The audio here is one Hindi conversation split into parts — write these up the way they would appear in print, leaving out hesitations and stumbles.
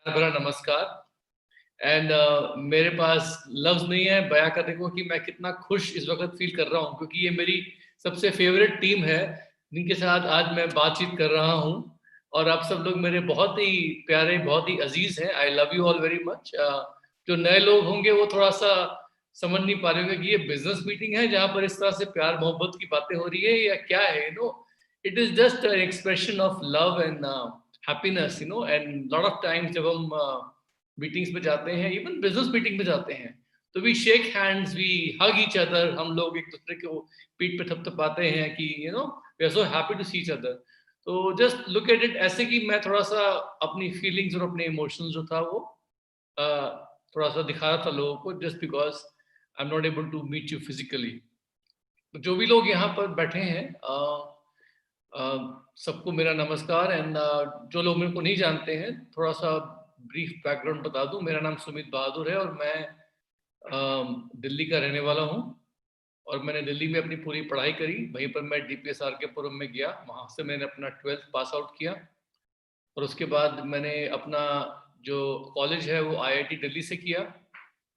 प्यार भरा नमस्कार। एंड मेरे पास लफ्ज़ नहीं है बयां करने को कि मैं कितना खुश इस वक्त फील कर रहा हूँ, क्योंकि ये मेरी सबसे फेवरेट टीम है जिनके साथ आज मैं बातचीत कर रहा हूँ। और आप सब लोग मेरे बहुत ही प्यारे, बहुत ही अजीज हैं। I love you all very much. जो नए लोग होंगे वो थोड़ा सा समझ नहीं पा रहे होंगे कि ये बिजनेस मीटिंग है जहाँ पर इस तरह से प्यार मोहब्बत की बातें हो रही है या क्या है। It is just an expression of love and happiness. And lot of times जब हम मीटिंग्स में जाते हैं, इवन बिजनेस मीटिंग में जाते हैं, तो we shake hands, we hug each other. हम लोग एक दूसरे को पीठ पे थपथपाते हैं कि we are so happy to see each other. तो जस्ट लुक एट इट ऐसे कि मैं थोड़ा सा अपनी फीलिंग्स और अपने इमोशंस जो था वो थोड़ा सा दिखा रहा था लोगों को, just because I am not able to meet you physically. तो जो भी लोग यहाँ पर बैठे हैं, सबको मेरा नमस्कार। एंड जो लोग मेरे को नहीं जानते हैं, थोड़ा सा ब्रीफ बैकग्राउंड बता दूं। मेरा नाम सुमित बहादुर है और मैं दिल्ली का रहने वाला हूं। और मैंने दिल्ली में अपनी पूरी पढ़ाई करी। वहीं पर मैं DPSR के पुरम में गया, वहां से मैंने अपना 12th पास आउट किया। और उसके बाद मैंने अपना जो कॉलेज है वो IIT दिल्ली से किया।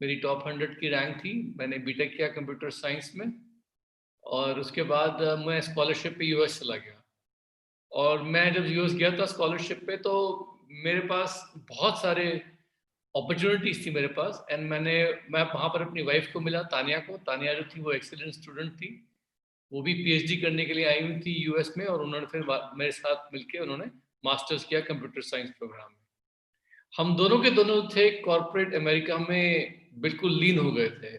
मेरी टॉप 100 की रैंक थी। मैंने बीटेक किया कंप्यूटर साइंस में। और उसके बाद मैं स्कॉलरशिप पे US चला गया। और मैं जब US गया था स्कॉलरशिप पे, तो मेरे पास बहुत सारे अपॉर्चुनिटीज थी मेरे पास। एंड मैं वहाँ पर अपनी वाइफ को मिला, तानिया को। तानिया जो थी वो एक्सीलेंट स्टूडेंट थी। वो भी PhD करने के लिए आई हुई थी US में। और उन्होंने फिर मेरे साथ मिलके उन्होंने मास्टर्स किया कंप्यूटर साइंस प्रोग्राम में। हम दोनों के दोनों थे कॉर्पोरेट अमेरिका में बिल्कुल लीन हो गए थे।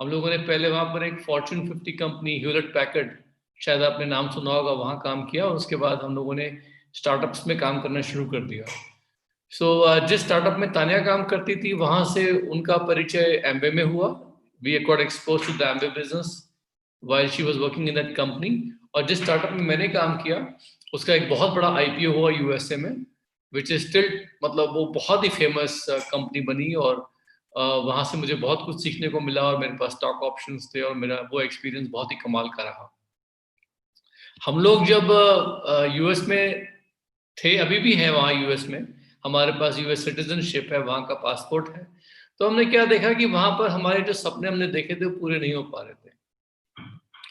हम लोगों ने पहले वहाँ पर एक फॉर्च्यून 50 कंपनी ह्यूलेट पैकर्ड, शायद आपने नाम सुना होगा, वहाँ काम किया। और उसके बाद हम लोगों ने स्टार्टअप्स में काम करना शुरू कर दिया। जिस स्टार्टअप में तानिया काम करती थी, वहाँ से उनका परिचय एम्बे में हुआ। We got expose to the एम्बे business while she was working in that company। और जिस स्टार्टअप में मैंने काम किया, उसका एक बहुत बड़ा IPO हुआ USA में, विच इज स्टिल, मतलब वो बहुत ही फेमस कंपनी बनी। और वहाँ से मुझे बहुत कुछ सीखने को मिला और मेरे पास स्टॉक ऑप्शंस थे और मेरा वो एक्सपीरियंस बहुत ही कमाल का रहा। हम लोग जब US में थे, अभी भी हैं वहाँ US में, हमारे पास US सिटीजनशिप है, वहाँ का पासपोर्ट है। तो हमने क्या देखा कि वहाँ पर हमारे जो सपने हमने देखे थे वो पूरे नहीं हो पा रहे थे।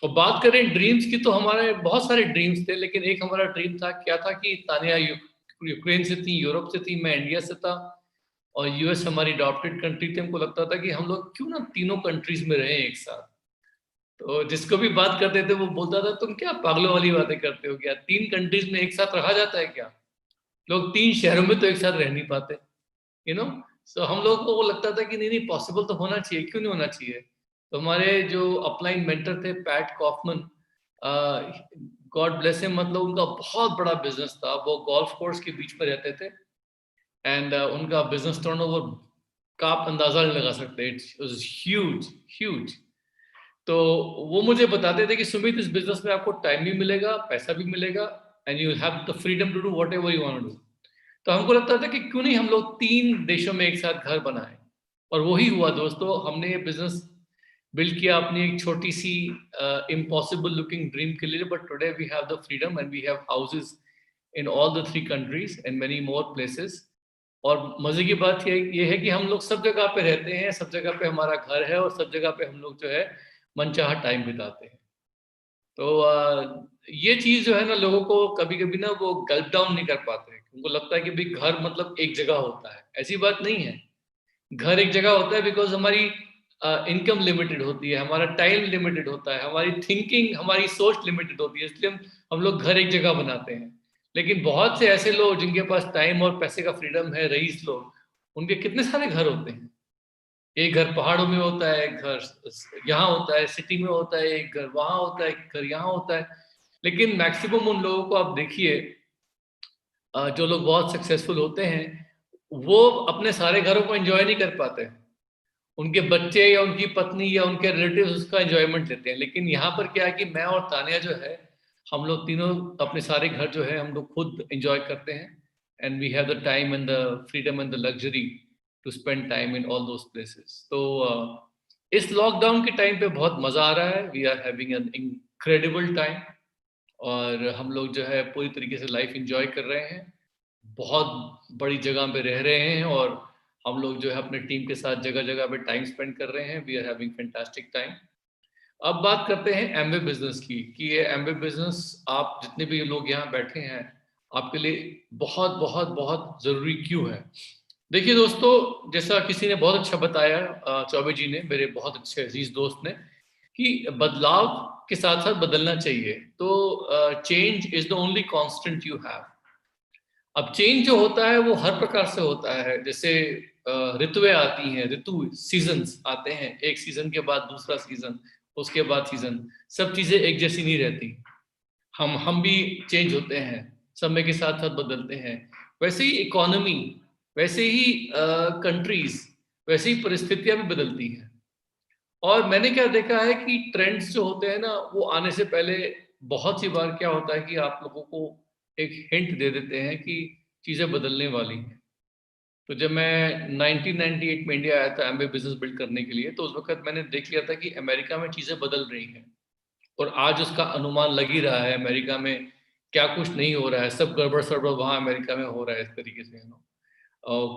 और बात करें ड्रीम्स की, तो हमारे बहुत सारे ड्रीम्स थे, लेकिन एक हमारा ड्रीम था, क्या था कि तानिया यूक्रेन से थी, यूरोप से थी, मैं इंडिया से था। और US हमारी अडॉप्टेड कंट्री थी। हमको लगता था कि हम लोग क्यों ना तीनों कंट्रीज में रहें एक साथ। तो जिसको भी बात करते थे वो बोलता था, तुम क्या पागलों वाली बातें करते हो, क्या 3 कंट्रीज में एक साथ रहा जाता है क्या? लोग 3 शहरों में तो एक साथ रह नहीं पाते। यू नो सो हम लोगों को वो लगता था कि नहीं नहीं, पॉसिबल तो होना चाहिए, क्यों नहीं होना चाहिए। तो हमारे जो अपलाइन मेंटर थे, पैट कॉफमन, गॉड ब्लेस हिम, मतलब उनका बहुत बड़ा बिजनेस था। वो गोल्फ कोर्स के बीच में रहते थे। एंड उनका बिजनेस टर्नओवर का आप अंदाजा नहीं लगा सकते। It's was huge, huge. तो वो मुझे बताते थे कि सुमित, इस बिजनेस में आपको टाइम भी मिलेगा, पैसा भी मिलेगा, and you have the freedom to do whatever you want to do. तो हमको लगता था कि क्यों नहीं हम लोग 3 देशों में एक साथ घर बनाए। और वही हुआ दोस्तों। हमने ये बिजनेस बिल्ड किया अपनी एक छोटी सी इम्पॉसिबल लुकिंग ड्रीम के लिए। But today we have the freedom and we have houses in all the 3 countries and many more places. और मजे की बात ये है कि हम लोग सब जगह पे रहते हैं, सब जगह पे हमारा घर है, और सब जगह पे हम लोग जो है मनचाहा टाइम बिताते हैं। तो ये चीज जो है ना, लोगों को कभी कभी ना वो गल्प डाउन नहीं कर पाते हैं। उनको लगता है कि भाई घर मतलब एक जगह होता है। ऐसी बात नहीं है। घर एक जगह होता है बिकॉज हमारी इनकम लिमिटेड होती है, हमारा टाइम लिमिटेड होता है, हमारी थिंकिंग, हमारी सोच लिमिटेड होती है, इसलिए हम लोग घर एक जगह बनाते हैं। लेकिन बहुत से ऐसे लोग जिनके पास टाइम और पैसे का फ्रीडम है, रईस लोग, उनके कितने सारे घर होते हैं। एक घर पहाड़ों में होता है, एक घर यहाँ होता है, सिटी में होता है, एक घर वहां होता है, एक घर यहाँ होता है। लेकिन मैक्सिमम उन लोगों को आप देखिए, जो लोग बहुत सक्सेसफुल होते हैं, वो अपने सारे घरों को एंजॉय नहीं कर पाते। उनके बच्चे या उनकी पत्नी या उनके रिलेटिव्स उसका एंजॉयमेंट लेते हैं। लेकिन यहाँ पर क्या है कि मैं और तानिया जो है, हम लोग तीनों अपने सारे घर जो है हम लोग खुद एंजॉय करते हैं। And we have the time and the freedom and the luxury to spend time in all those places. तो इस लॉकडाउन के टाइम पे बहुत मजा आ रहा है। We are having an incredible time. और हम लोग जो है पूरी तरीके से लाइफ एंजॉय कर रहे हैं। बहुत बड़ी जगह पे रह रहे हैं और हम लोग जो है अपने टीम के साथ जगह जगह पे टाइम स्पेंड कर रहे हैं। We are having fantastic time. अब बात करते हैं एमवे बिजनेस की कि ये एमवे बिजनेस आप जितने भी लोग यहाँ बैठे हैं आपके लिए बहुत बहुत बहुत ज़रूरी क्यों है। देखिए दोस्तों, जैसा किसी ने बहुत अच्छा बताया, चौबे जी ने, मेरे बहुत अच्छे अजीज दोस्त ने, कि बदलाव के साथ साथ बदलना चाहिए। तो change is the only constant you have. अब चेंज जो होता है वो हर प्रकार से होता है। जैसे ऋतुएं आती हैं, ऋतु सीजन्स आते हैं, एक सीजन के बाद दूसरा सीजन, उसके बाद सीजन, सब चीजें एक जैसी नहीं रहती। हम भी चेंज होते हैं, समय के साथ साथ बदलते हैं। वैसे ही इकोनॉमी, वैसे ही कंट्रीज, वैसे ही परिस्थितियां भी बदलती हैं। और मैंने क्या देखा है कि ट्रेंड्स जो होते हैं ना, वो आने से पहले बहुत सी बार क्या होता है कि आप लोगों को एक हिंट दे देते हैं कि चीजें बदलने वाली हैं। तो जब मैं 1998 में इंडिया आया था एमबीए बिजनेस बिल्ड करने के लिए, तो उस वक्त मैंने देख लिया था कि अमेरिका में चीजें बदल रही हैं और आज उसका अनुमान लग ही रहा है अमेरिका में क्या कुछ नहीं हो रहा है, सब गड़बड़ सड़बड़ वहाँ अमेरिका में हो रहा है इस तरीके से, यू नो।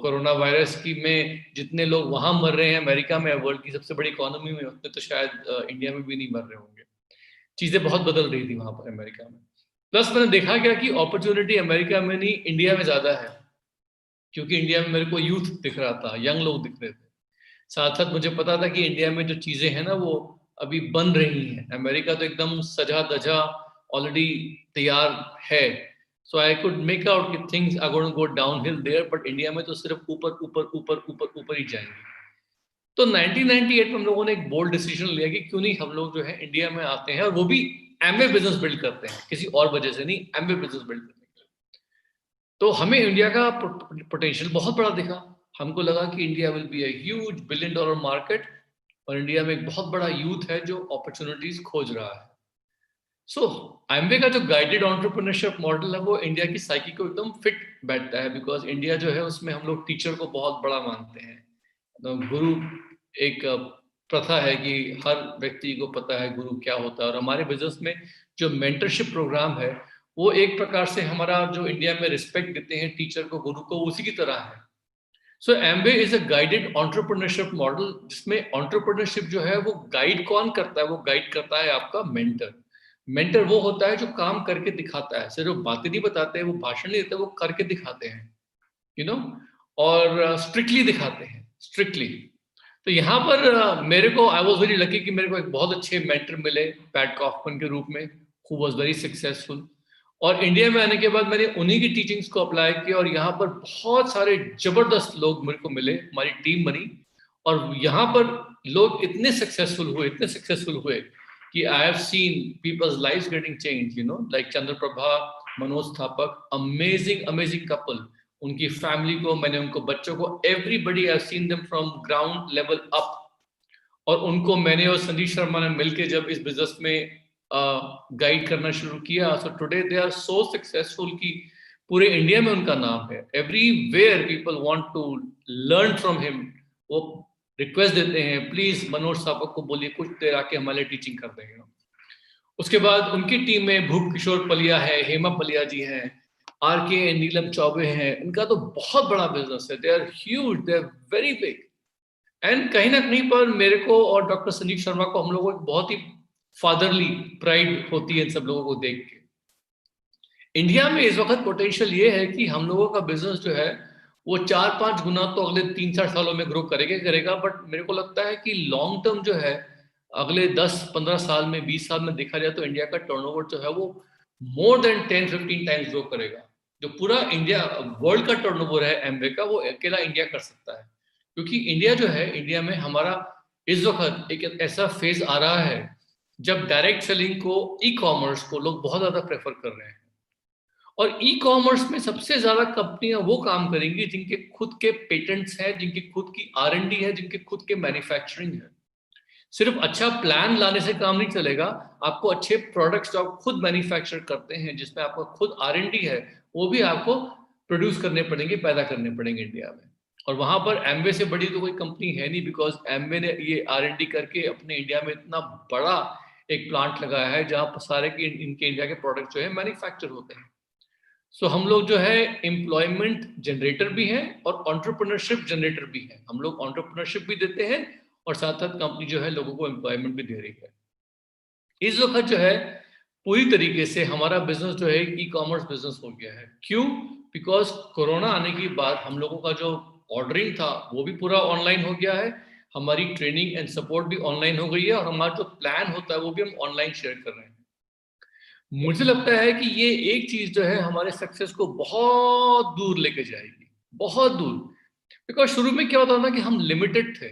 कोरोना वायरस की में जितने लोग वहां मर रहे हैं अमेरिका में, वर्ल्ड की सबसे बड़ी इकोनॉमी में, उतने तो शायद इंडिया में भी नहीं मर रहे होंगे। चीजें बहुत बदल रही थी वहां पर अमेरिका में। प्लस मैंने देखा क्या कि अपॉर्चुनिटी अमेरिका में नहीं, इंडिया में ज्यादा है। क्योंकि इंडिया में मेरे को यूथ दिख रहा था, यंग लोग दिख रहे थे। साथ साथ मुझे पता था कि इंडिया में जो चीजें हैं ना वो अभी बन रही हैं। अमेरिका तो एकदम सजा धजा ऑलरेडी तैयार है। So I could make out कि things are going to go downhill there, but India में तो सिर्फ ऊपर ऊपर ऊपर ऊपर ऊपर ही जाएंगे। तो 1998 में हम लोगों ने एक बोल्ड डिसीजन लिया कि क्यों नहीं हम लोग जो है इंडिया में आते हैं और वो भी एमवे बिजनेस बिल्ड करते हैं, किसी और वजह से नहीं, एमवे बिजनेस बिल्ड करने के लिए। तो हमें इंडिया का पोटेंशियल बहुत बड़ा दिखा। हमको लगा कि India will be a huge billion dollar market और इंडिया में एक बहुत बड़ा यूथ है जो अपॉर्चुनिटीज खोज रहा है। सो एमवे का जो गाइडेड एंटरप्रेन्योरशिप मॉडल है वो इंडिया की साइकी को एकदम फिट बैठता है, बिकॉज इंडिया जो है उसमें हम लोग टीचर को बहुत बड़ा मानते हैं। तो गुरु एक प्रथा है कि हर व्यक्ति को पता है गुरु क्या होता है, और हमारे बिजनेस में जो मेंटरशिप प्रोग्राम है वो एक प्रकार से हमारा जो इंडिया में रिस्पेक्ट देते हैं टीचर को, गुरु को, उसी की तरह है। So Amway is a guided entrepreneurship model, जिसमें एंटरप्रेन्योरशिप जो है वो गाइड कौन करता है, वो गाइड करता है आपका मेंटर। मेंटर वो होता है जो काम करके दिखाता है, सिर्फ बातें नहीं बताते हैं, वो भाषण नहीं देते, वो करके दिखाते हैं, यू नो, और स्ट्रिक्टली दिखाते हैं, स्ट्रिक्टली। तो यहाँ पर मेरे को, आई वॉज वेरी लकी कि मेरे को एक बहुत अच्छे मेंटर मिले पैट कॉफमन के रूप में, हु वॉज वेरी सक्सेसफुल। और इंडिया में आने के बाद मैंने उन्हीं की टीचिंग्स को अप्लाई किया और यहाँ पर बहुत सारे जबरदस्त लोग मेरे को मिले, हमारी टीम बनी। और यहाँ पर लोग इतने सक्सेसफुल हुए, इतने सक्सेसफुल हुए कि I have seen peoples lives getting change, you know, like Chandraprabha, Manoj Thapak, amazing amazing couple. उनकी फैमिली को मैंने, उनको बच्चों को, everybody I seen them from ground level up. और उनको मैंने और संदीप शर्मा ने मिलकर जब इस बिजनेस में गाइड करना शुरू किया, so today they are so successful कि पूरे इंडिया में उनका नाम है। Everywhere people want to learn from him. वो रिक्वेस्ट देते हैं, प्लीज मनोज सापक को बोलिए कुछ देर आके हमारे लिए टीचिंग कर देंगे। उसके बाद उनकी टीम में भूप किशोर पलिया है, हेमा पलिया जी हैं, आर के नीलम चौबे हैं। इनका तो बहुत बड़ा बिजनेस है, they are huge, they are very big. And कहीं ना कहीं पर मेरे को और डॉक्टर संदीप शर्मा को, हम लोगों को बहुत ही फादरली प्राइड होती है इन सब लोगों को देख के। इंडिया में इस वक्त पोटेंशियल ये है कि हम लोगों का बिजनेस जो है वो 4-5 गुना तो अगले 3-4 सालों में ग्रो करेगा, बट मेरे को लगता है कि लॉन्ग टर्म जो है, अगले 10-15 साल में, 20 साल में देखा जाए तो इंडिया का टर्नओवर जो है वो मोर देन 10-15 टाइम्स ग्रो करेगा। जो पूरा इंडिया, वर्ल्ड का टर्नओवर है एमवे का, वो अकेला इंडिया कर सकता है। क्योंकि इंडिया जो है, इंडिया में हमारा इस वक्त एक ऐसा फेज आ रहा है जब डायरेक्ट सेलिंग को, ई कॉमर्स को लोग बहुत ज्यादा प्रेफर कर रहे हैं। और ई कॉमर्स में सबसे ज्यादा कंपनियां वो काम करेंगी जिनके खुद के पेटेंट्स हैं, जिनकी खुद की R&D है, जिनके खुद के मैन्युफैक्चरिंग है। सिर्फ अच्छा प्लान लाने से काम नहीं चलेगा, आपको अच्छे प्रोडक्ट्स जो आप खुद मैन्युफैक्चर करते हैं, जिसमें आपका खुद R&D है, वो भी आपको प्रोड्यूस करने पड़ेंगे, पैदा करने पड़ेंगे इंडिया में। और वहां पर एमवे से बड़ी तो कोई कंपनी है नहीं, बिकॉज एमवे ने ये R&D करके अपने इंडिया में इतना बड़ा एक प्लांट लगाया है जहां पर सारे के इनके इंडिया के प्रोडक्ट जो है मैन्युफैक्चर होते हैं। सो हम लोग जो है एम्प्लॉयमेंट जनरेटर भी हैं और एंटरप्रेन्योरशिप जनरेटर भी हैं। हम लोग एंटरप्रेन्योरशिप भी देते हैं और साथ साथ कंपनी जो है लोगों को एम्प्लॉयमेंट भी दे रही है। इस वक्त जो है पूरी तरीके से हमारा बिजनेस जो है ई कॉमर्स बिजनेस हो गया है। क्यों? बिकॉज कोरोना आने के बाद हम लोगों का जो ऑर्डरिंग था वो भी पूरा ऑनलाइन हो गया है, हमारी ट्रेनिंग एंड सपोर्ट भी ऑनलाइन हो गई है और हमारा जो प्लान होता है वो भी हम ऑनलाइन शेयर कर रहे हैं। मुझे लगता है कि ये एक चीज जो है हमारे सक्सेस को बहुत दूर लेके जाएगी, बहुत दूर। बिकॉज शुरू में क्या होता था ना कि हम लिमिटेड थे।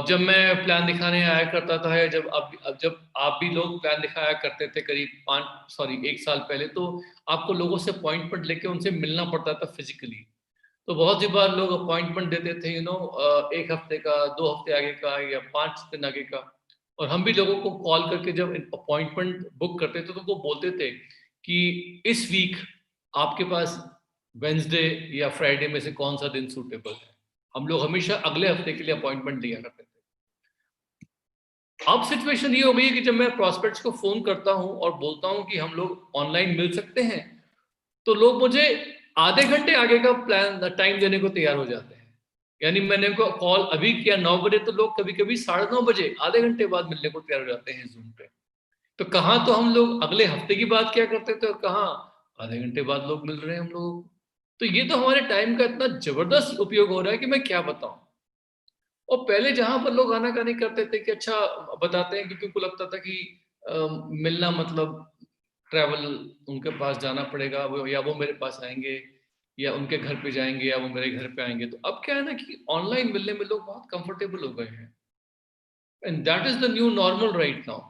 जब मैं प्लान दिखाने आया करता था या जब आप भी लोग प्लान दिखाया करते थे करीब 1 साल पहले, तो आपको लोगों से अपॉइंटमेंट लेके उनसे मिलना पड़ता था फिजिकली। तो बहुत सी बार लोग अपॉइंटमेंट देते थे, 1 हफ्ते का, 2 हफ्ते आगे का या 5 दिन आगे का। और हम भी लोगों को कॉल करके जब अपॉइंटमेंट बुक करते थे तो वो बोलते थे कि इस वीक आपके पास वेंसडे या फ्राइडे में से कौन सा दिन सूटेबल है। हम लोग हमेशा अगले हफ्ते के लिए अपॉइंटमेंट लिया करते थे। अब सिचुएशन ये हो गई है कि जब मैं प्रॉस्पेक्ट्स को फोन करता हूं और बोलता हूं कि हम लोग ऑनलाइन मिल सकते हैं, तो लोग मुझे आधे घंटे आगे का प्लान टाइम देने को तैयार हो जाते हैं। यानी मैंने उनको कॉल अभी किया 9 बजे, तो लोग कभी कभी 9:30 बजे आधे घंटे बाद मिलने को तैयार हो जाते हैं जूम पे। तो कहाँ तो हम लोग अगले हफ्ते की बात क्या करते थे और कहाँ आधे घंटे बाद लोग मिल रहे हैं हम लोगों को। तो ये तो हमारे टाइम का इतना जबरदस्त उपयोग हो रहा है कि मैं क्या बताऊं। और पहले जहां पर लोग आनाकानी करते थे कि अच्छा बताते हैं, क्योंकि उनको लगता था कि मिलना मतलब ट्रैवल, उनके पास जाना पड़ेगा, वो या वो मेरे पास आएंगे या उनके घर पे जाएंगे या वो मेरे घर पे आएंगे। तो अब क्या है ना कि ऑनलाइन मिलने में लोग बहुत कंफर्टेबल हो गए हैं, and that is the new normal right now.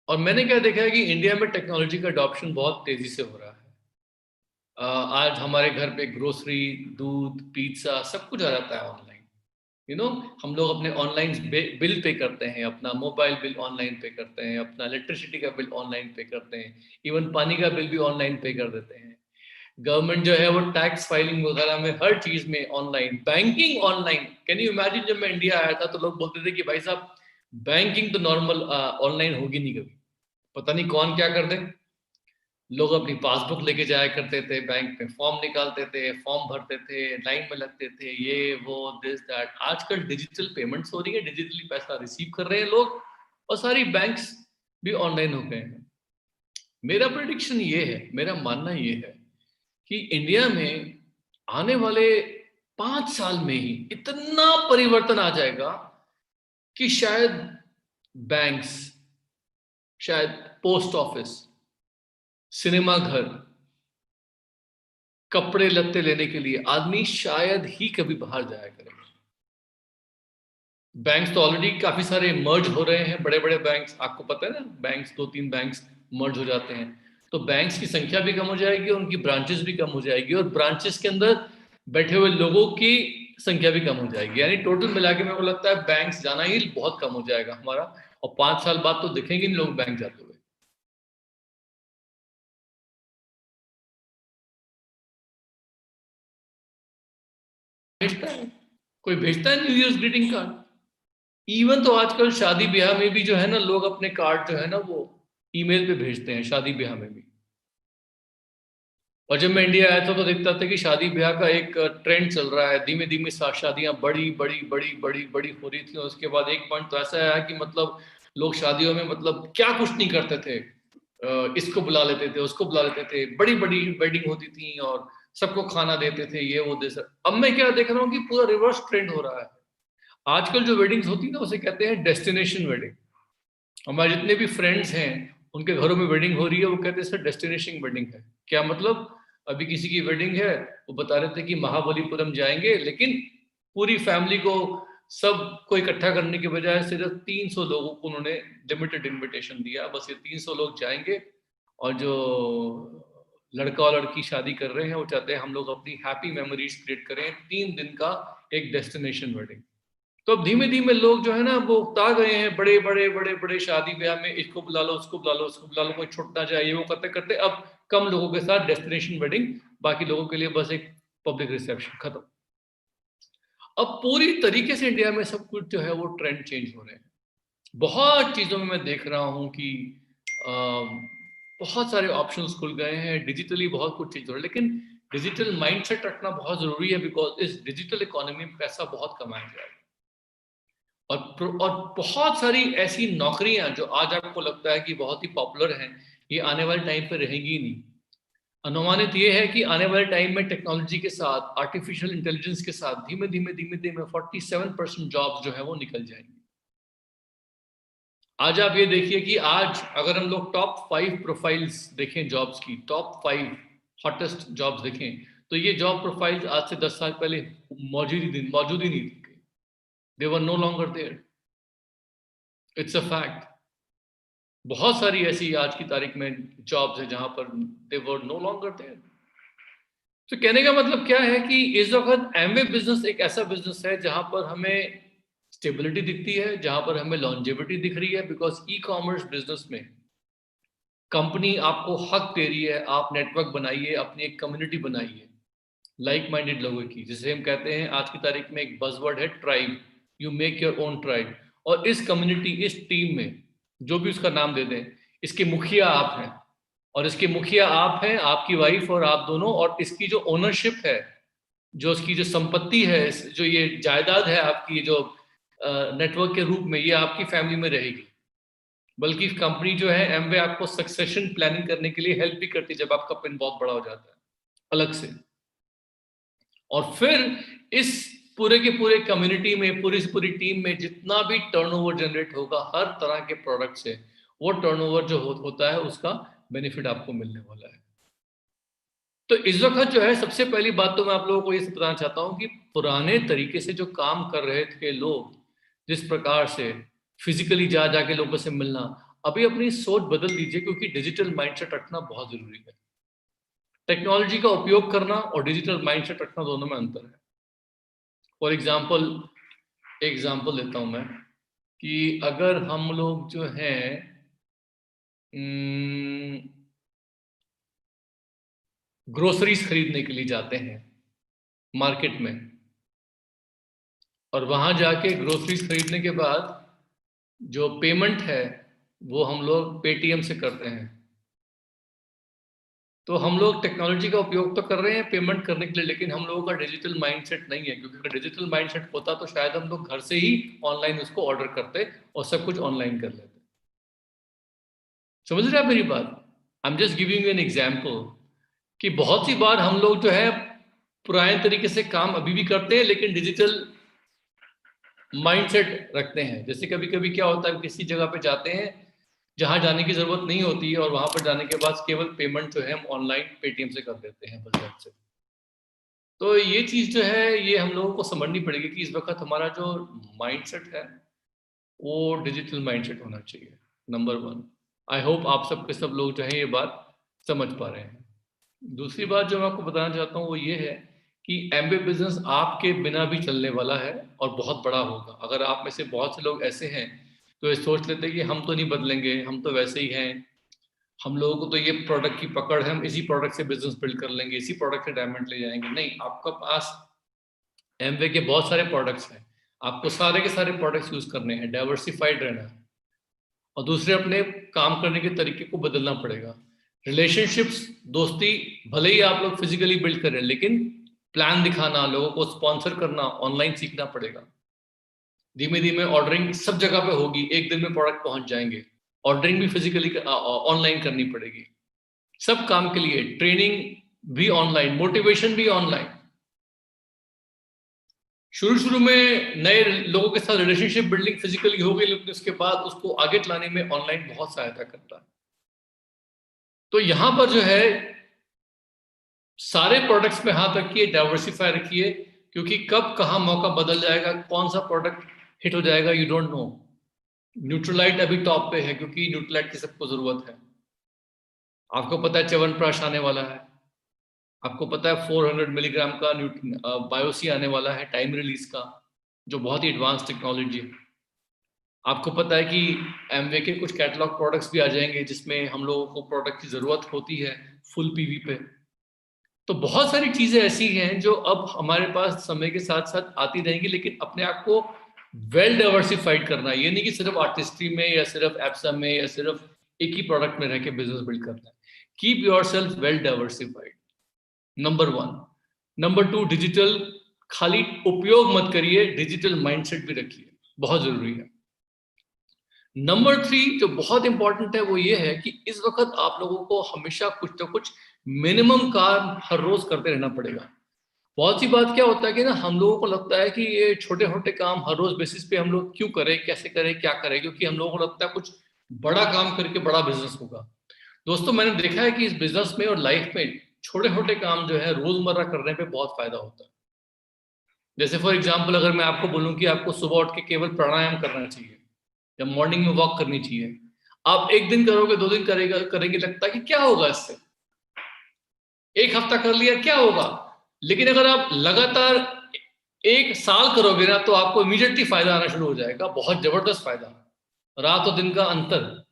और मैंने क्या देखा है कि इंडिया में टेक्नोलॉजी का अडॉप्शन बहुत तेजी से हो रहा है। आज हमारे घर पे ग्रोसरी, दूध, पिज्जा सब कुछ आ जाता है ऑनलाइन। हम लोग अपने ऑनलाइन बिल पे करते हैं, अपना मोबाइल बिल ऑनलाइन पे करते हैं, अपना इलेक्ट्रिसिटी का बिल ऑनलाइन पे करते हैं, इवन पानी का बिल भी ऑनलाइन पे कर देते हैं। गवर्नमेंट जो है वो टैक्स फाइलिंग वगैरह में हर चीज में online, banking online. Can you imagine, जब मैं इंडिया आया था तो लोग बोलते थे कि भाई साहब बैंकिंग तो नॉर्मल ऑनलाइन होगी नहीं कभी, पता नहीं कौन क्या कर दे। लोग अपनी पासबुक लेके जाया करते थे, बैंक में फॉर्म निकालते थे, फॉर्म भरते थे, लाइन में लगते थे, ये वो दिस दैट। आजकल डिजिटल पेमेंट्स हो रही है, डिजिटली पैसा रिसीव कर रहे हैं लोग, और सारी बैंक्स भी ऑनलाइन हो गए हैं। मेरा प्रेडिक्शन ये है, मेरा मानना ये है कि इंडिया में आने वाले 5 साल में ही इतना परिवर्तन आ जाएगा कि शायद बैंक्स, शायद पोस्ट ऑफिस, सिनेमा घर, कपड़े लत्ते लेने के लिए आदमी शायद ही कभी बाहर जाया करेगा। बैंक्स तो ऑलरेडी काफी सारे मर्ज हो रहे हैं, बड़े बड़े बैंक्स, आपको पता है ना, बैंक्स 2-3 बैंक्स मर्ज हो जाते हैं। तो बैंक्स की संख्या भी कम हो जाएगी और उनकी ब्रांचेस भी कम हो जाएगी, और ब्रांचेस के अंदर बैठे हुए लोगों की संख्या भी कम हो जाएगी। यानी टोटल मिला के मेरे को लगता है बैंक्स जाना ही बहुत कम हो जाएगा हमारा, और 5 साल बाद तो दिखेंगे नहीं लोग बैंक जाते हुए। भेजता है, कोई भेजता है new year greeting card? Even तो आजकल शादी ब्याह में भी जो है ना, लोग अपने कार्ड जो है ना वो ईमेल पे भेजते हैं, शादी ब्याह में भी। और जब मैं इंडिया आया था तो देखता था कि शादी ब्याह का एक ट्रेंड चल रहा है, धीमे धीमे शादियां बड़ी बड़ी बड़ी बड़ी बड़ी हो रही थी, और उसके बाद एक पॉइंट तो ऐसा आया कि मतलब लोग शादियों में मतलब क्या कुछ नहीं करते थे, इसको बुला लेते थे, उसको बुला लेते थे, बड़ी बड़ी वेडिंग होती थी और सबको खाना देते थे, ये वो दे सर। अब मैं क्या देख रहा हूँ कि पूरा रिवर्स ट्रेंड हो रहा है। आजकल जो वेडिंग्स होती है ना उसे कहते हैं डेस्टिनेशन वेडिंग। हमारे जितने भी फ्रेंड्स हैं उनके घरों में वेडिंग हो रही है, वो कहते हैं सर डेस्टिनेशन वेडिंग है। क्या मतलब? अभी किसी की वेडिंग है, वो बता रहे थे कि महाबलीपुरम जाएंगे, लेकिन पूरी फैमिली को, सबको इकट्ठा करने के बजाय सिर्फ 300 लोगों को उन्होंने लिमिटेड इनविटेशन दिया, बस ये 300 लोग जाएंगे। और जो लड़का और लड़की शादी कर रहे हैं वो चाहते हैं हम लोग अपनी हैप्पी मेमोरीज क्रिएट करें, 3 दिन का एक डेस्टिनेशन वेडिंग। तो अब धीमे धीमे लोग जो है ना वो उकता गए हैं, बड़े बड़े बड़े बड़े शादी ब्याह में इसको बुला लो, उसको बुला लो, उसको बुला लो, कोई छूट ना जाए, ये वो करते करते अब कम लोगों के साथ डेस्टिनेशन वेडिंग, बाकी लोगों के लिए बस एक पब्लिक रिसेप्शन, खत्म। अब पूरी तरीके से इंडिया में सब कुछ जो है वो ट्रेंड चेंज हो रहे हैं। बहुत चीजों में मैं देख रहा हूं कि बहुत सारे ऑप्शंस खुल गए हैं, डिजिटली बहुत कुछ चीज हो रहा है, लेकिन डिजिटल माइंडसेट रखना बहुत जरूरी है, बिकॉज इस डिजिटल इकोनॉमी में पैसा बहुत कमाया जाएगा। और बहुत सारी ऐसी नौकरियां जो आज आपको लगता है कि बहुत ही पॉपुलर हैं, ये आने वाले टाइम पे रहेंगी ही नहीं। अनुमानित ये है कि आने वाले टाइम में टेक्नोलॉजी के साथ, आर्टिफिशियल इंटेलिजेंस के साथ धीमे धीमे धीमे धीमे 47% जॉब्स जो है वो निकल जाएंगी। आज आप ये देखिए कि आज अगर हम लोग टॉप 5 प्रोफाइल्स देखें जॉब्स की, टॉप 5 हॉटेस्ट जॉब्स देखें, तो ये जॉब प्रोफाइल्स आज से 10 साल पहले मौजूद ही नहीं थी। They were no longer there. It's a fact. बहुत सारी ऐसी आज की तारीख में जॉब्स है जहां पर दे वर नो लॉन्गर देयर। तो कहने का मतलब क्या है कि इस वक्त एमवे बिजनेस एक ऐसा बिजनेस है जहां पर हमें स्टेबिलिटी दिखती है, जहां पर हमें लॉन्जेविटी दिख रही है, बिकॉज ई कॉमर्स बिजनेस में कंपनी आपको हक दे रही है, आप नेटवर्क बनाइए, अपनी एक कम्युनिटी बनाइए लाइक माइंडेड लोगों की, जिसे हम कहते हैं आज की तारीख में एक बजवर्ड है tribe. You make your own tribe. और इस कम्युनिटी, इस टीम में, जो भी उसका नाम दे दें, इसके मुखिया आप हैं, और इसके मुखिया आप हैं, आपकी वाइफ और आप दोनों, और इसकी जो ओनरशिप है, जो इसकी जो संपत्ति है, जो ये जायदाद है आपकी, जो नेटवर्क के रूप में, ये आपकी फैमिली में रहेगी। बल्कि कंपनी जो है एमवे आपको सक्सेशन प्लानिंग करने के लिए हेल्प भी करती है जब आपका पिन बहुत बड़ा हो जाता है अलग से। और फिर इस पूरे के पूरे कम्युनिटी में, पूरी से पूरी टीम में जितना भी टर्नओवर जनरेट होगा हर तरह के प्रोडक्ट से, वो टर्नओवर जो होता है उसका बेनिफिट आपको मिलने वाला है। तो इस वक्त जो है, सबसे पहली बात तो मैं आप लोगों को ये बताना चाहता हूं कि पुराने तरीके से जो काम कर रहे थे लोग, जिस प्रकार से फिजिकली जा जाके लोगों से मिलना, अभी अपनी सोच बदल दीजिए, क्योंकि डिजिटल माइंडसेट रखना बहुत जरूरी है। टेक्नोलॉजी का उपयोग करना और डिजिटल माइंडसेट रखना, दोनों में अंतर है। फॉर एग्जाम्पल देता हूं मैं, कि अगर हम लोग जो हैं ग्रोसरीज खरीदने के लिए जाते हैं मार्केट में, और वहां जाके ग्रोसरीज खरीदने के बाद जो पेमेंट है वो हम लोग पेटीएम से करते हैं। तो हम लोग टेक्नोलॉजी का उपयोग तो कर रहे हैं पेमेंट करने के लिए, लेकिन हम लोगों का डिजिटल माइंडसेट नहीं है, क्योंकि अगर डिजिटल माइंडसेट होता तो शायद हम लोग घर से ही ऑनलाइन उसको ऑर्डर करते और सब कुछ ऑनलाइन कर लेते। समझ रहे आप मेरी बात? I am just giving you an example कि बहुत सी बार हम लोग जो है पुराने तरीके से काम अभी भी करते हैं, लेकिन डिजिटल माइंडसेट रखते हैं। जैसे कभी कभी क्या होता है, किसी जगह पे जाते हैं जहां जाने की जरूरत नहीं होती है, और वहां पर जाने के बाद केवल पेमेंट जो है हम ऑनलाइन पेटीएम से कर देते हैं, बस से। तो ये चीज जो है, ये हम लोगों को समझनी पड़ेगी कि इस वक्त हमारा जो माइंडसेट है वो डिजिटल माइंडसेट होना चाहिए, नंबर 1। आई होप आप सब लोग जो है ये बात समझ पा रहे हैं। दूसरी बात जो मैं आपको बताना चाहता हूँ वो ये है कि एमबे बिजनेस आपके बिना भी चलने वाला है और बहुत बड़ा होगा। अगर आप में से बहुत से लोग ऐसे हैं तो ये सोच लेते हैं कि हम तो नहीं बदलेंगे, हम तो वैसे ही हैं, हम लोगों को तो ये प्रोडक्ट की पकड़ है, हम इसी प्रोडक्ट से बिजनेस बिल्ड कर लेंगे, इसी प्रोडक्ट से डायमंड ले जाएंगे। नहीं, आपका पास एमवे के बहुत सारे प्रोडक्ट्स हैं, आपको सारे के सारे प्रोडक्ट्स यूज करने हैं, डाइवर्सिफाइड रहना है, और दूसरे अपने काम करने के तरीके को बदलना पड़ेगा। रिलेशनशिप्स, दोस्ती, भले ही आप लोग फिजिकली बिल्ड करें, लेकिन प्लान दिखाना, लोगों को स्पॉन्सर करना ऑनलाइन सीखना पड़ेगा। धीमे धीमे ऑर्डरिंग सब जगह पे होगी, एक दिन में प्रोडक्ट पहुंच जाएंगे। ऑर्डरिंग भी फिजिकली ऑनलाइन करनी पड़ेगी, सब काम के लिए ट्रेनिंग भी ऑनलाइन, मोटिवेशन भी ऑनलाइन। शुरू में नए लोगों के साथ रिलेशनशिप बिल्डिंग फिजिकली हो गई, लेकिन उसके बाद उसको आगे लाने में ऑनलाइन बहुत सहायता करता है। तो यहां पर जो है सारे प्रोडक्ट्स में हाथ रखिए, डाइवर्सिफाई रखिए, क्योंकि कब कहां मौका बदल जाएगा, कौन सा प्रोडक्ट हिट हो जाएगा, यू डोंट नो। न्यूट्रलाइट अभी टॉप पे है, क्योंकि न्यूट्रलाइट की सबको जरूरत है। आपको पता है च्यवनप्राश आने वाला है, आपको पता है 400 मिलीग्राम का बायोसी आने वाला है, टाइम रिलीज का, जो बहुत ही एडवांस टेक्नोलॉजी है। आपको पता है कि एमवे के कुछ कैटलॉग प्रोडक्ट्स भी आ जाएंगे जिसमें हम लोगों को प्रोडक्ट की जरूरत होती है फुल पीवी पे। तो बहुत सारी चीजें ऐसी हैं जो अब हमारे पास समय के साथ साथ आती रहेंगी, लेकिन अपने आप को वेल डाइवर्सिफाइड करना, ये नहीं कि सिर्फ आर्टिस्ट्री में या सिर्फ एप्सा में या सिर्फ एक ही प्रोडक्ट में रह के बिजनेस बिल्ड करना है। Keep your self well diversified, number 1। Number 2, digital खाली उपयोग मत करिए, डिजिटल माइंडसेट भी रखिए, बहुत जरूरी है। नंबर 3 जो बहुत इंपॉर्टेंट है वो ये है कि इस वक्त आप लोगों को हमेशा कुछ ना कुछ मिनिमम काम हर रोज करते रहना पड़ेगा। बहुत सी बात क्या होता है कि ना, हम लोगों को लगता है कि ये छोटे छोटे काम हर रोज बेसिस पे हम लोग क्यों करें, कैसे करें, क्या करें, क्योंकि हम लोगों को लगता है कुछ बड़ा काम करके बड़ा बिजनेस होगा। दोस्तों, मैंने देखा है कि इस बिजनेस में और लाइफ में छोटे छोटे काम जो है रोजमर्रा करने पे बहुत फायदा होता है। जैसे फॉर एग्जाम्पल, अगर मैं आपको बोलूं कि आपको सुबह उठ के केवल प्राणायाम करना चाहिए या मॉर्निंग में वॉक करनी चाहिए, आप एक दिन करोगे, 2 दिन करेंगे, लगता है कि क्या होगा इससे, एक हफ्ता कर लिया क्या होगा। लेकिन अगर आप लगातार 1 साल करोगे ना, तो आपको इमीडिएटली फायदा आना शुरू हो जाएगा, बहुत जबरदस्त फायदा, रात और दिन का अंतर,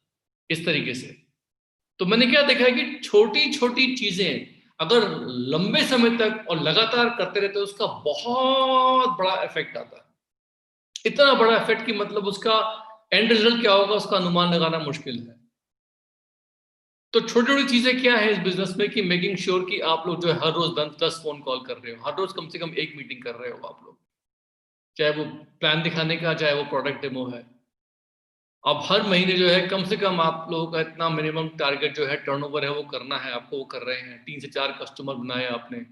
इस तरीके से। तो मैंने क्या देखा है कि छोटी छोटी चीजें अगर लंबे समय तक और लगातार करते रहते हैं, उसका बहुत बड़ा इफेक्ट आता है। इतना बड़ा इफेक्ट कि मतलब उसका एंड रिजल्ट क्या होगा उसका अनुमान लगाना मुश्किल है। तो छोटी छोटी चीजें क्या है इस बिजनेस में कि मेकिंग श्योर कि आप लोग जो है हर रोज 10 फोन कॉल कर रहे हो, हर रोज कम से कम 1 मीटिंग कर रहे हो आप लोग, चाहे वो प्लान दिखाने का, चाहे वो प्रोडक्ट डेमो है। अब हर महीने जो है कम से कम आप लोगों का इतना मिनिमम टारगेट जो है टर्नओवर है वो करना है आपको, वो कर रहे हैं। 3 से 4 कस्टमर बनाए आपने।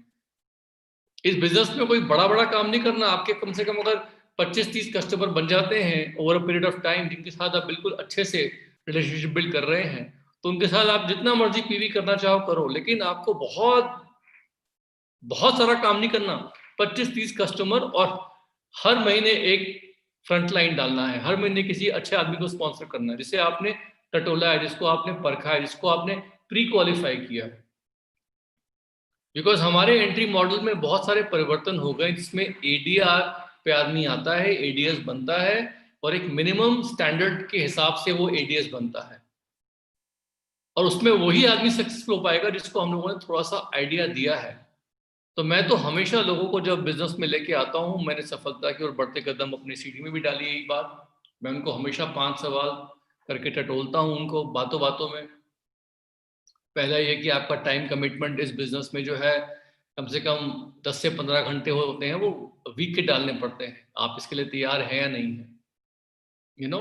इस बिजनेस में कोई बड़ा बड़ा काम नहीं करना, आपके कम से कम अगर 25-30 कस्टमर बन जाते हैं over a period of time, जिनके साथ आप बिल्कुल अच्छे से रिलेशनशिप बिल्ड कर रहे हैं, तो उनके साथ आप जितना मर्जी पीवी करना चाहो करो, लेकिन आपको बहुत बहुत सारा काम नहीं करना। 25-30 कस्टमर और हर महीने एक फ्रंट लाइन डालना है, हर महीने किसी अच्छे आदमी को स्पॉन्सर करना है, जिसे आपने टटोला है, जिसको आपने परखा है, जिसको आपने प्री क्वालिफाई किया है। बिकॉज हमारे एंट्री मॉडल में बहुत सारे परिवर्तन हो गए, जिसमें एडीआर पे आदमी आता है, एडीएस बनता है, और एक मिनिमम स्टैंडर्ड के हिसाब से वो एडीएस बनता है, और उसमें वही आदमी सक्सेसफुल हो पाएगा जिसको हम लोगों ने थोड़ा सा आइडिया दिया है। तो मैं तो हमेशा लोगों को जब बिजनेस में लेके आता हूँ, मैंने सफलता की और बढ़ते कदम अपनी सीढ़ी में भी डाली है। यही बात मैं उनको हमेशा 5 सवाल करके टटोलता हूँ उनको बातों बातों में। पहला ये कि आपका टाइम कमिटमेंट इस बिजनेस में जो है कम से कम 10 से 15 घंटे होते हैं, वो वीक के डालने पड़ते हैं। आप इसके लिए तैयार हैं या नहीं है, यू नो।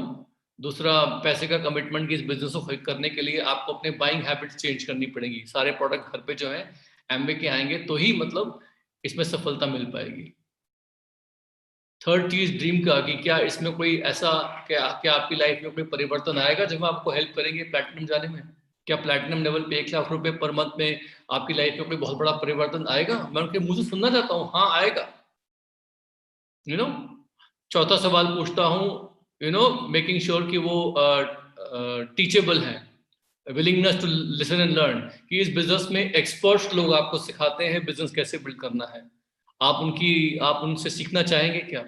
दूसरा, पैसे का कमिटमेंट कि इस बिजनेस को करने के लिए आपको अपने बाइंग हैबिट्स चेंज करनी पड़ेगी। सारे प्रोडक्ट घर पे जो है एमवे के आएंगे तो ही मतलब इसमें सफलता मिल पाएगी। थर्ड चीज, ड्रीम का, कि क्या इसमें कोई ऐसा, क्या क्या आपकी लाइफ में कोई परिवर्तन आएगा जब हम आपको हेल्प करेंगे प्लैटिनम जाने में? क्या प्लैटिनम लेवल पे 1 लाख रुपए पर मंथ में आपकी लाइफ में कोई बहुत बड़ा परिवर्तन आएगा? मैं उनके मुंह से सुनना चाहता हूँ, हाँ आएगा, यू नो। चौथा सवाल पूछता हूँ, मेकिंग श्योर कि वो टीचेबल हैं, willingness to listen and learn, कि इस बिजनेस में एक्सपर्ट्स लोग आपको सिखाते हैं बिजनेस कैसे बिल्ड करना है, आप उनसे सीखना चाहेंगे क्या?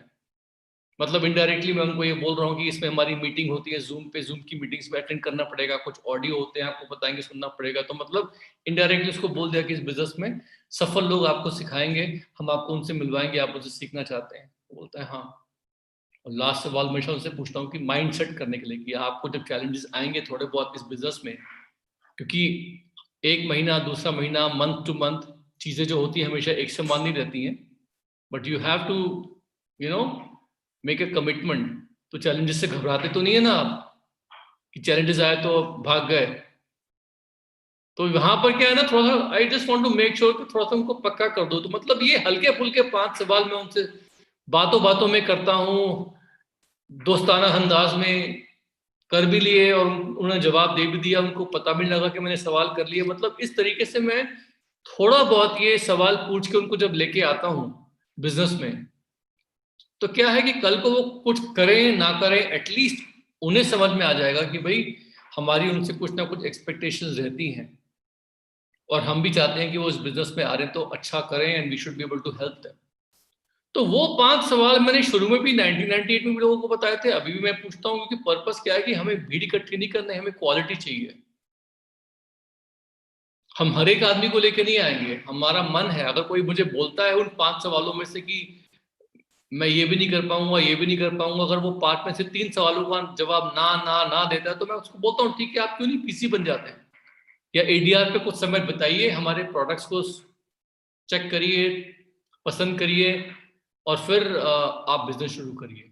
मतलब इनडायरेक्टली मैं उनको ये बोल रहा हूँ कि इसमें हमारी मीटिंग होती है जूम पे, जूम की मीटिंग्स में अटेंड करना पड़ेगा, कुछ ऑडियो होते हैं आपको बताएंगे, सुनना पड़ेगा। तो मतलब इनडायरेक्टली उसको बोल दिया कि इस बिजनेस में सफल लोग आपको सिखाएंगे, हम आपको उनसे मिलवाएंगे, आप उनसे सीखना चाहते हैं? तो बोलता है हाँ। और लास्ट सवाल हमेशा उनसे पूछता हूँ कि माइंड सेट करने के लिए, कि आपको जब चैलेंजेस आएंगे थोड़े बहुत इस बिजनेस में, क्योंकि एक महीना, दूसरा महीना, मंथ टू मंथ चीजें जो होती है हमेशा एक समान नहीं रहती हैं, but you have to you know make a commitment. तो चैलेंजेस से घबराते तो नहीं है ना आप, कि चैलेंजेस आए तो भाग गए? तो वहां पर क्या है ना, थोड़ा सा I just want to make sure कि थोड़ा सा उनको पक्का कर दो। तो मतलब ये हल्के फुल्के 5 सवाल मैं उनसे बातों बातों में करता हूँ, दोस्ताना अंदाज में कर भी लिए और उन्होंने जवाब दे भी दिया, उनको पता भी नहीं लगा कि मैंने सवाल कर लिए। मतलब इस तरीके से मैं थोड़ा बहुत ये सवाल पूछ के उनको जब लेके आता हूँ बिजनेस में, तो क्या है कि कल को वो कुछ करें ना करें, एटलीस्ट उन्हें समझ में आ जाएगा कि भाई हमारी उनसे कुछ ना कुछ एक्सपेक्टेशंस रहती हैं, और हम भी चाहते हैं कि वो इस बिजनेस में आ रहे हैं तो अच्छा करें, and we should be able to help them. तो वो 5 सवाल मैंने शुरू में भी 1998 में भी लोगों को बताए थे, अभी भी मैं पूछता हूँ, क्योंकि पर्पस क्या है कि हमें भीड़ इकट्ठी नहीं करना है, हमें क्वालिटी चाहिए। हम हर एक आदमी को लेके नहीं आएंगे, हमारा मन है। अगर कोई मुझे बोलता है उन 5 सवालों में से कि मैं ये भी नहीं कर पाऊंगा, ये भी नहीं कर पाऊंगा। अगर वो 5 में से 3 सवालों का जवाब ना ना ना देता है तो मैं उसको बोलता हूँ ठीक है, आप क्यों नहीं पीसी बन जाते हैं, या एडीआर पे कुछ समय बिताइए, हमारे प्रोडक्ट्स को चेक करिए, पसंद करिए, और फिर आप बिजनेस शुरू करिए।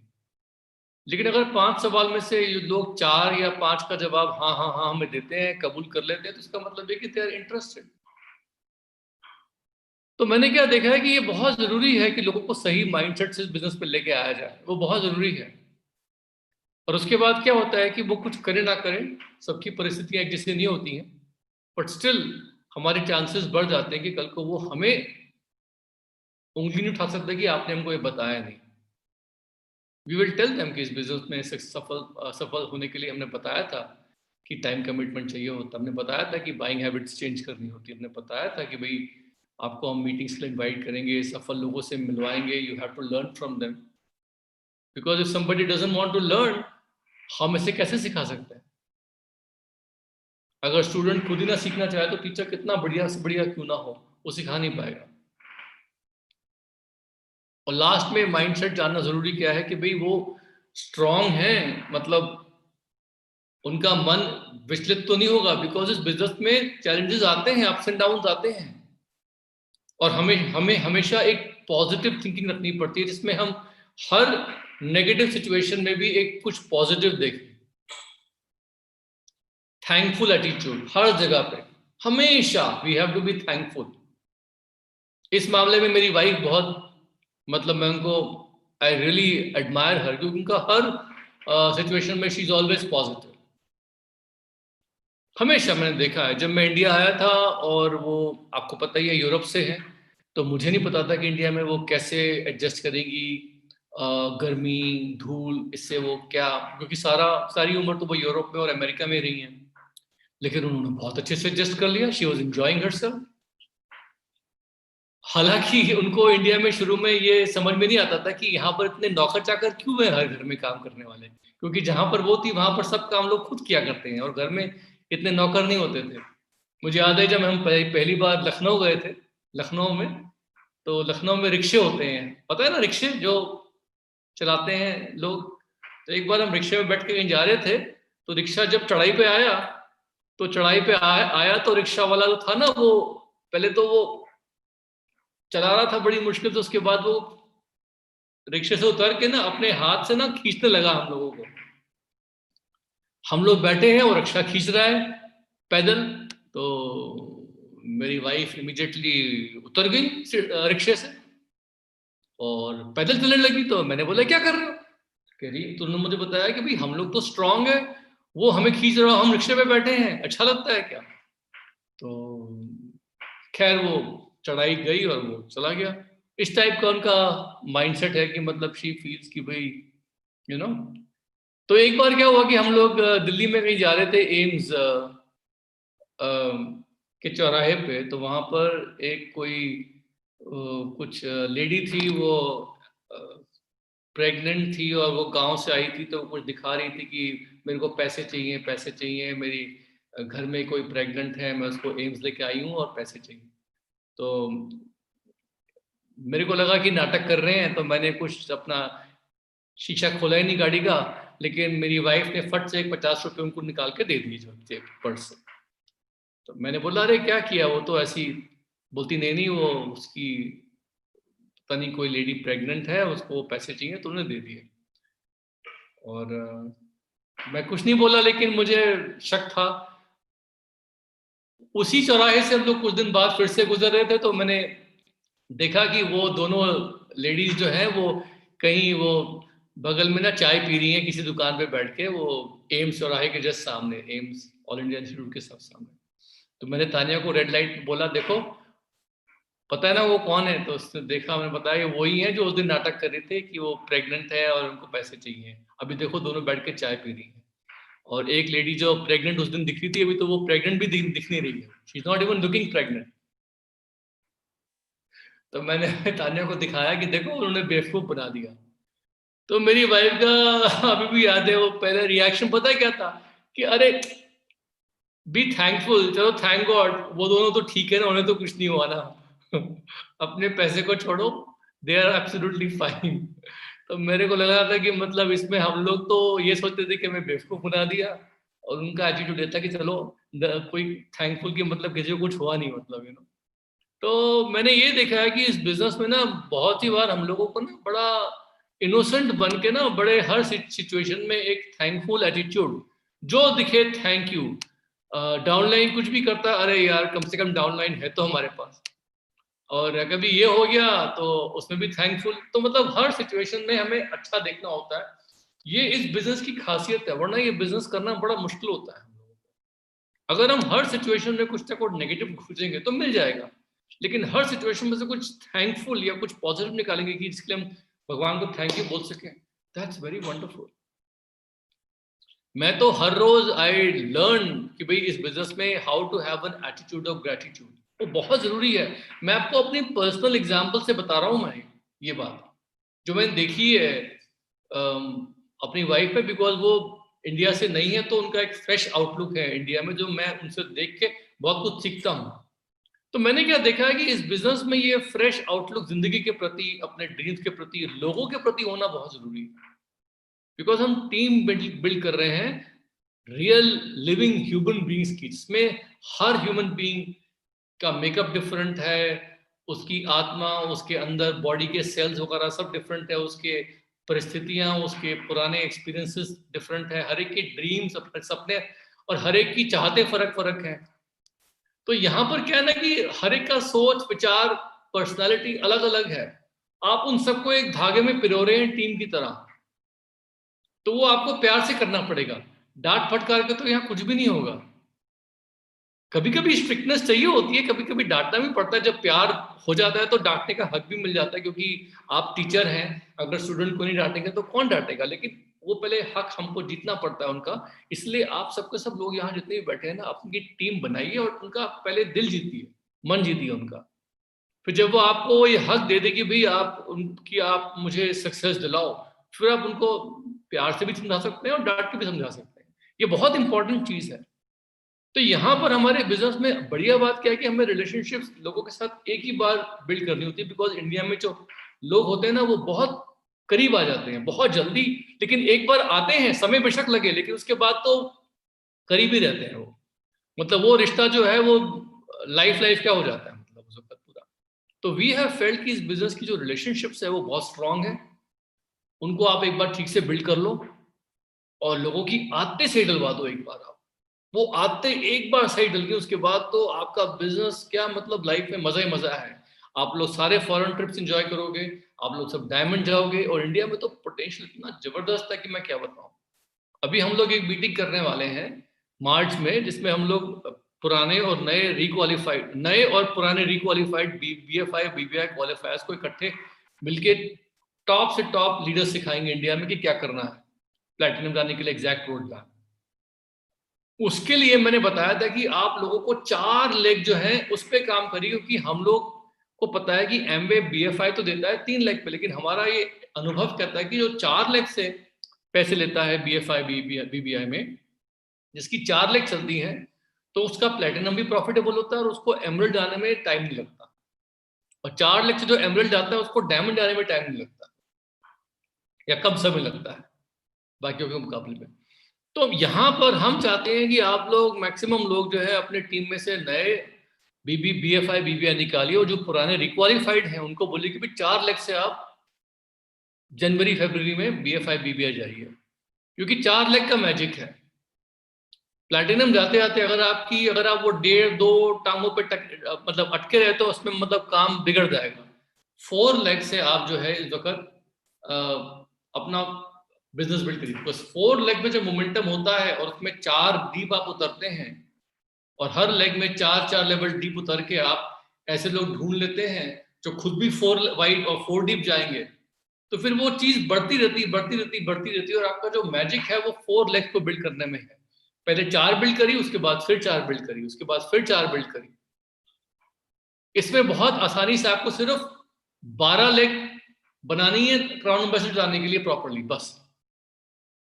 लेकिन अगर 5 सवाल में से ये लोग 4 या 5 का जवाब हाँ हाँ हाँ हमें देते हैं, कबूल कर लेते हैं, तो इसका मतलब है कि दे आर इंटरेस्टेड। तो मैंने क्या देखा है कि ये बहुत जरूरी है कि लोगों को सही माइंडसेट से बिजनेस पे लेके आया जाए, वो बहुत जरूरी है। और उसके बाद क्या होता है कि वो कुछ करे ना करें, सबकी परिस्थितियां एक जैसी नहीं होती हैं, बट स्टिल हमारे चांसेस बढ़ जाते हैं कि कल को वो हमें उंगली नहीं उठा सकते कि आपने हमको ये बताया नहीं। वी विल टेल देम कि इस बिजनेस में सफल होने के लिए हमने बताया था कि टाइम कमिटमेंट चाहिए होता, हमने बताया था कि बाइंग हैबिट्स चेंज करनी होती है, हमने बताया था कि भाई आपको हम मीटिंग्स के लिए इनवाइट करेंगे, सफल लोगों से मिलवाएंगे, you have to learn from them, because if somebody doesn't want to learn, हम इसे कैसे सिखा सकते हैं? अगर स्टूडेंट खुद ही ना सीखना चाहे तो टीचर कितना बढ़िया से बढ़िया क्यों ना हो, वो सिखा नहीं पाएगा। और लास्ट में माइंडसेट जानना जरूरी क्या है कि भाई वो स्ट्रांग है, मतलब उनका मन विचलित तो नहीं होगा, बिकॉज इस बिजनेस में चैलेंजेस आते हैं, अप्स एंड डाउन आते हैं, और हमें हमें हमेशा एक पॉजिटिव थिंकिंग रखनी पड़ती है, जिसमें हम हर नेगेटिव सिचुएशन में भी एक कुछ पॉजिटिव देखें। थैंकफुल एटीट्यूड हर जगह पे, हमेशा we have to be thankful. इस मामले में मेरी वाइफ बहुत, मतलब मैं उनको, आई रियली एडमायर हर, क्योंकि उनका हर सिचुएशन में शी इज ऑलवेज पॉजिटिव। हमेशा मैंने देखा है, जब मैं इंडिया आया था, और वो आपको पता ही है यूरोप से है, तो मुझे नहीं पता था कि इंडिया में वो कैसे एडजस्ट करेंगी, गर्मी, धूल, इससे वो क्या, क्योंकि सारी उम्र तो वो यूरोप में और अमेरिका में रही हैं। लेकिन उन्होंने बहुत अच्छे से एडजस्ट कर लिया, शी वॉज एंजॉइंग हरसेल्फ। हालांकि उनको इंडिया में शुरू में ये समझ में नहीं आता था कि यहाँ पर इतने नौकर चाकर क्यों है हर घर में काम करने वाले, क्योंकि जहां पर वो थी वहां पर सब काम लोग खुद किया करते हैं, और घर में इतने नौकर नहीं होते थे। मुझे याद है जब हम पहली बार लखनऊ गए थे, लखनऊ में, तो लखनऊ में रिक्शे होते हैं, पता है ना, रिक्शे जो चलाते हैं लोग। तो एक बार हम रिक्शे में बैठ के कहीं जा रहे थे, तो रिक्शा जब चढ़ाई पे आया, तो चढ़ाई पे आया तो रिक्शा वाला जो था ना, वो पहले तो वो चला रहा था बड़ी मुश्किल से, उसके बाद वो रिक्शे से उतर के ना अपने हाथ से ना खींचने लगा हम लोगों को। हम लोग बैठे हैं, वो रिक्शा खींच रहा है पैदल, तो मेरी वाइफ इमीडिएटली उतर गई रिक्शे से और पैदल चलने लगी। तो मैंने बोला क्या कर रहे हो? कह रही तुमने मुझे बताया कि भाई हम लोग तो स्ट्रांग है, वो हमें खींच रहा, हम रिक्शे पे बैठे हैं, अच्छा लगता है क्या? तो खैर वो चढ़ाई गई और वो चला गया। इस टाइप का उनका माइंडसेट है कि मतलब शी फील्स कि भाई यू नो। तो एक बार क्या हुआ कि हम लोग दिल्ली में कहीं जा रहे थे, एम्स के चौराहे पे, तो वहां पर एक कोई कुछ लेडी थी, वो प्रेग्नेंट थी और वो गांव से आई थी, तो कुछ दिखा रही थी कि मेरे को पैसे चाहिए, पैसे चाहिए, मेरी घर में कोई प्रेग्नेंट है, मैं उसको एम्स लेके आई हूँ और पैसे चाहिए। तो मेरे को लगा कि नाटक कर रहे हैं, तो मैंने कुछ अपना शीशा खोला ही नहीं गाड़ी का, लेकिन मेरी वाइफ ने फट से 50 रुपए उनको निकाल के दे दिए जो पर्स से। तो मैंने बोला अरे क्या किया? वो तो ऐसी बोलती, नहीं नहीं, वो उसकी पता नहीं कोई लेडी प्रेग्नेंट है, उसको पैसे चाहिए तो उन्होंने दे दिए। और मैं कुछ नहीं बोला, लेकिन मुझे शक था। उसी चौराहे से हम लोग कुछ दिन बाद फिर से गुजर रहे थे, तो मैंने देखा कि वो दोनों लेडीज जो है वो कहीं वो बगल में ना चाय पी रही हैं किसी दुकान पे बैठ के, वो एम्स चौराहे के जस्ट सामने, एम्स ऑल इंडिया इंस्टीट्यूट के सब सामने। तो मैंने तानिया को रेड लाइट बोला, देखो पता है ना वो कौन है? तो उसने देखा, मैंने बताया वही है जो उस दिन नाटक कर रहे थे कि वो प्रेग्नेंट है और उनको पैसे चाहिए। अभी देखो दोनों बैठ के चाय पी रही है। और एक लेडी जो प्रेग्नेंट उस दिन दिख रही थी, अभी तो वो प्रेग्नेंट भी दिख नहीं रही है, she is not even looking pregnant. तो मैंने तानिया को दिखाया कि देखो उन्होंने बेवकूफ बना दिया। तो मेरी वाइफ का अभी भी याद है, वो पहले रिएक्शन पता है क्या था कि अरे बी थैंकफुल, चलो थैंक गॉड, वो दोनों तो ठीक है ना, उन्हें तो कुछ नहीं हुआ ना। अपने पैसे को छोड़ो, दे आर एब्सोल्युटली फाइन। तो मेरे को लगा था कि मतलब इसमें हम लोग तो ये सोचते थे कि हमें बेवकूफ बना दिया, और उनका एटीट्यूड ये था कि चलो कोई थैंकफुल की मतलब किसी को कुछ हुआ नहीं, मतलब तो मैंने ये देखा है कि इस बिजनेस में ना बहुत ही बार हम लोगों को ना बड़ा इनोसेंट बन के ना बड़े हर सिचुएशन में एक थैंकफुल एटीट्यूड, जो दिखे थैंक यू, डाउनलाइन कुछ भी करता अरे यार कम से कम डाउनलाइन है तो हमारे पास, और कभी ये हो गया तो उसमें भी थैंकफुल। तो मतलब हर सिचुएशन में हमें अच्छा देखना होता है, ये इस बिजनेस की खासियत है, वरना ये बिजनेस करना बड़ा मुश्किल होता है हम लोगों को। अगर हम हर सिचुएशन में कुछ ना कुछ नेगेटिव खोजेंगे तो मिल जाएगा, लेकिन हर सिचुएशन में से कुछ थैंकफुल या कुछ पॉजिटिव निकालेंगे कि जिसके लिए हम भगवान को थैंक यू बोल सकें, दैट्स वेरी वंडरफुल। मैं तो हर रोज आई लर्न कि भाई इस बिजनेस में how to have an attitude of gratitude, वो बहुत जरूरी है। मैं आपको अपनी पर्सनल एग्जांपल से बता रहा हूं, मैं ये बात जो मैंने देखी है अपनी वाइफ पे, बिकॉज वो इंडिया से नहीं है तो उनका एक फ्रेश आउटलुक है इंडिया में, जो मैं उनसे देख के बहुत कुछ सीखता हूँ। तो मैंने क्या देखा है कि इस बिजनेस में ये फ्रेश आउटलुक जिंदगी के प्रति, अपने ड्रीम्स के प्रति, लोगों के प्रति होना बहुत जरूरी है, बिकॉज हम टीम बिल्ड कर रहे हैं रियल लिविंग ह्यूमन बींग्स की, जिसमें हर ह्यूमन बींग का मेकअप डिफरेंट है, उसकी आत्मा, उसके अंदर बॉडी के सेल्स वगैरह सब डिफरेंट है, उसके परिस्थितियां, उसके पुराने एक्सपीरियंसेस डिफरेंट है, हर एक के ड्रीम्स, अपने सपने, और हर एक की चाहते फर्क फर्क है। तो यहाँ पर क्या है ना कि हर एक का सोच, विचार, पर्सनालिटी अलग अलग है। आप उन सबको एक धागे में पिरो रहे हैं टीम की तरह, तो वो आपको प्यार से करना पड़ेगा। डांट फटकार के तो यहाँ कुछ भी नहीं होगा। कभी कभी स्ट्रिक्टनेस चाहिए होती है, कभी कभी डांटना भी पड़ता है, जब प्यार हो जाता है तो डांटने का हक भी मिल जाता है, क्योंकि आप टीचर हैं, अगर स्टूडेंट को नहीं डांटेंगे तो कौन डांटेगा, लेकिन वो पहले हक हमको जीतना पड़ता है उनका। इसलिए आप सबके सब लोग यहाँ जितने भी बैठे हैं ना, अपनी टीम बनाइए और उनका पहले दिल जीतिए, मन जीतिए उनका। फिर जब वो आपको ये हक दे दे कि भाई आप उनकी, आप मुझे सक्सेस दिलाओ, फिर आप उनको प्यार से भी समझा सकते हैं और डांट के भी समझा सकते हैं। ये बहुत इंपॉर्टेंट चीज है। तो यहाँ पर हमारे बिजनेस में बढ़िया बात क्या है कि हमें रिलेशनशिप्स लोगों के साथ एक ही बार बिल्ड करनी होती है, बिकॉज इंडिया में जो लोग होते हैं ना वो बहुत करीब आ जाते हैं बहुत जल्दी, लेकिन एक बार आते हैं, समय बेशक लगे, लेकिन उसके बाद तो करीब ही रहते हैं वो। मतलब वो रिश्ता जो है वो लाइफ लाइफ क्या हो जाता है, मतलब उस वक्त पूरा। तो वी हैव फेल्ट कि इस बिजनेस की जो रिलेशनशिप्स है वो बहुत स्ट्रांग है, उनको आप एक बार ठीक से बिल्ड कर लो, और लोगों की आदतें सही डलवा दो एक बार आप। वो आदतें एक बार सही डल गई उसके बाद तो आपका बिजनेस क्या, मतलब लाइफ में मजा ही मजा है। आप लोग सारे फॉरेन ट्रिप्स एंजॉय करोगे, आप लोग सब डायमंड जाओगे, और इंडिया में तो पोटेंशियल इतना जबरदस्त है कि मैं क्या बताऊं। अभी हम लोग एक मीटिंग करने वाले हैं मार्च में, जिसमें हम लोग पुराने और नए रिक्वालिफाइड, नए और पुराने रिक्वालिफाइड BFI BBI क्वालिफायर्स को इकट्ठे मिलके टॉप से टॉप लीडर्स सिखाएंगे इंडिया में कि क्या करना है प्लैटिनम जाने के लिए, एग्जैक्ट रोड मैप। उसके लिए मैंने बताया था कि आप लोगों को 4 लेग जो है उस पर काम करिए, क्योंकि हम लोग को पता है कि एमवे BFI तो देता है 3 लेग पे, लेकिन हमारा ये अनुभव कहता है कि जो 4 लेग से पैसे लेता है BFI BBI में, जिसकी 4 लेग चलती हैं, तो उसका प्लेटिनम भी प्रॉफिटेबल होता है और उसको एमरल्ड जाने में टाइम नहीं लगता, और 4 लेग से जो एमरल्ड जाता है उसको डायमंड जाने में टाइम नहीं लगता, या कम समय लगता है बाकियों के मुकाबले में। तो यहाँ पर हम चाहते हैं कि आप लोग, मैक्सिमम लोग जो है अपने टीम में से नए BFI BBI निकालिए, और जो पुराने रिक्वालिफाइड हैं उनको बोलिए कि भाई 4 लेग से आप जनवरी फरवरी में BFI BBI जाइए, क्योंकि 4 लेग का मैजिक है। प्लैटिनम जाते जाते अगर आप वो 1.5-2 टांगों पे मतलब अटके रहे तो उसमें मतलब काम बिगड़ जाएगा। 4 लेग से आप जो है इस वक्त अपना बिजनेस बिल्ड करिए, बस 4 लेग में जो मोमेंटम होता है और उसमें 4 डीप आप उतरते हैं, और हर लेग में 4-4 लेवल डीप उतर के आप ऐसे लोग ढूंढ लेते हैं जो खुद भी 4 वाइड और 4 डीप जाएंगे, तो फिर वो चीज बढ़ती रहती बढ़ती रहती, और आपका जो मैजिक है वो 4 लेग को बिल्ड करने में है। पहले 4 बिल्ड करी, उसके बाद फिर 4 बिल्ड करी, उसके बाद फिर 4 बिल्ड करी। इसमें बहुत आसानी से आपको सिर्फ 12 लेग बनानी है क्राउन एम्बेसडर जाने के लिए प्रॉपरली, बस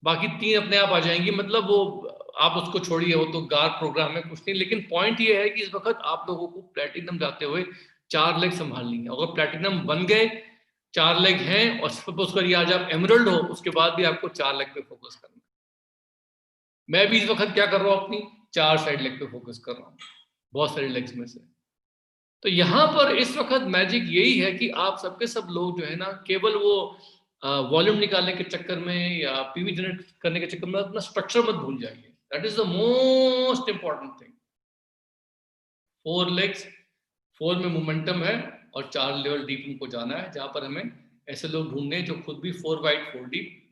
बाकी 3 अपने आप आ जाएंगी। मतलब वो आप उसको छोड़िए, वो तो गार प्रोग्राम में कुछ नहीं, लेकिन पॉइंट ये है कि इस वक्त आप लोगों को प्लैटिनम जाते हुए 4 लेग संभालनी है। अगर प्लैटिनम बन गए, 4 लेग हैं और सपोज करिए आज आप एमरल्ड हो, उसके बाद भी आपको 4 लेग पे फोकस करना है। मैं भी इस वक्त क्या कर रहा हूँ, अपनी 4 साइड लेग पे फोकस कर रहा हूँ, बहुत सारी लेग्स में से। तो यहाँ पर इस वक्त मैजिक यही है कि आप सबके सब लोग जो है ना, केवल वो वॉल्यूम निकालने के चक्कर में या पीवी जनरेट करने के चक्कर में अपना स्ट्रक्चर मत भूल जाइए। That is the most important thing. 4 legs, 4 में मोमेंटम है और 4 लेवल डीप उनको जाना है, जहां पर हमें ऐसे लोग ढूंढने जो खुद भी 4 वाइड 4 डीप,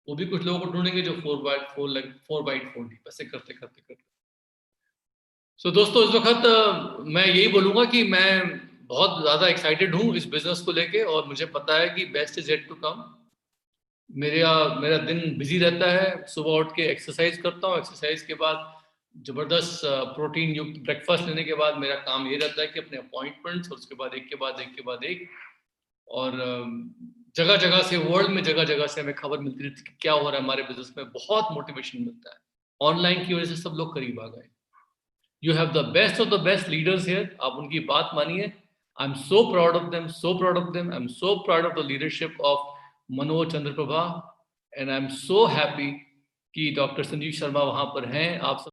वो भी कुछ लोगों को ढूंढेंगे जो 4 वाइड 4 लेग 4 वाइड 4 डीप, ऐसे करते करते करते। सो दोस्तों, इस वक्त मैं यही बोलूंगा कि मैं बहुत ज़्यादा एक्साइटेड हूँ इस बिजनेस को लेके, और मुझे पता है कि best is yet to come. मेरा मेरा दिन बिजी रहता है, सुबह उठ के एक्सरसाइज करता हूँ, एक्सरसाइज के बाद ज़बरदस्त प्रोटीन युक्त ब्रेकफास्ट लेने के बाद मेरा काम ये रहता है कि अपने अपॉइंटमेंट्स, और उसके बाद एक के बाद एक के बाद एक, और जगह जगह से, वर्ल्ड में जगह जगह से हमें खबर मिलती रहती है कि क्या हो रहा है हमारे बिजनेस में। बहुत मोटिवेशन मिलता है, ऑनलाइन की वजह से सब लोग करीब आ गए। You have the best of the best leaders here. आप उनकी बात मानिए। I'm so proud of them, so proud of them. I'm so proud of the leadership of Manoj Chandra Prabha, and I'm so happy कि डॉक्टर संजीव शर्मा वहां पर हैं। आप सब